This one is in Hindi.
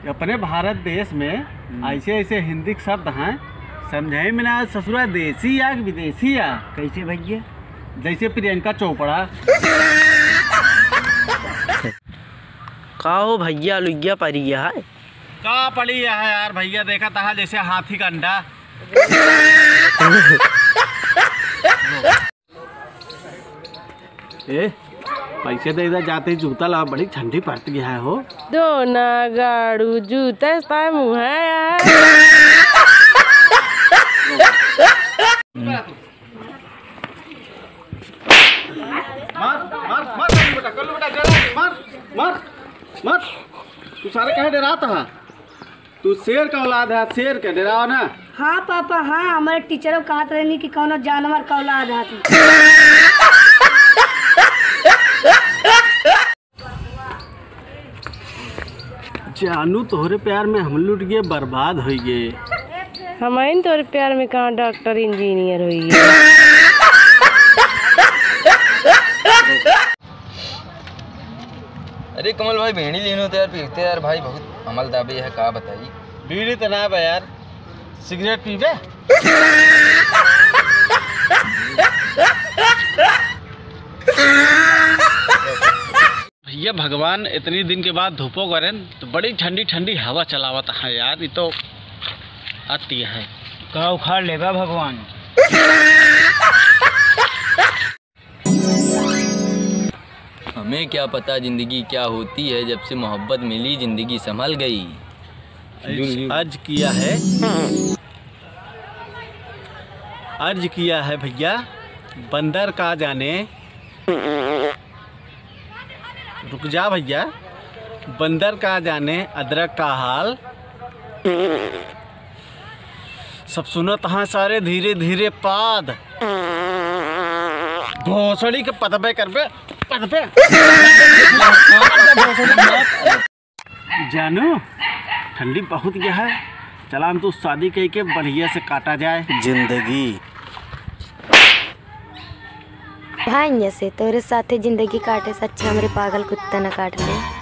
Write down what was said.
अपने भारत देश में ऐसे ऐसे हिंदी के शब्द हैं समझे में ना ससुरा देसी या विदेशी या। कैसे भैया? जैसे प्रियंका चोपड़ा। का हो भैया लुइया परिया है? का पड़ी है यार भैया, देखा था जैसे हाथी का अंडा। ए पैसे दे इधर जाते जूता ला, बड़ी ठंडी पड़ती है हो। दोना गाड़ू जूता मुँह यार। मार मार मार बेटा, कर लो बेटा, डरा मार मार मार। तू सारे कहे डराता है? तू शेर का औलाद है, शेर के डराओ ना। हाँ पापा हाँ, हमारे टीचर कहते रहनी कि कौनो जानवर का औलाद है। जानू तोहरे प्यार में हम लुट गए, बर्बाद हो गए। हमारे तोरे प्यार में कहाँ डॉक्टर इंजीनियर हुई। अरे कमल भाई भेड़ी लेनो तो यार पीते यार भाई, बहुत अमल दाबे है, का बताई। बीड़ी तो ना बा यार, सिगरेट पीबे। भैया भगवान इतनी दिन के बाद धूपो करें तो बड़ी ठंडी ठंडी हवा चलावत है यार, ये तो आती है। का उखाड़ लेगा भगवान। हमें क्या पता जिंदगी क्या होती है, जब से मोहब्बत मिली जिंदगी संभल गई। अर्ज किया है भैया, बंदर का जाने। रुक जा भैया, बंदर का जाने अदरक का हाल। सब सुनत हाँ सारे धीरे धीरे पाद, भोसड़ी के पदबे करबे पदबे। जानू ठंडी बहुत गया है, चला हम तो शादी कह के बढ़िया से काटा जाए जिंदगी। भाई से तोरे साथे जिंदगी काटे से अच्छा हमरे पागल कुत्ता न काट ले।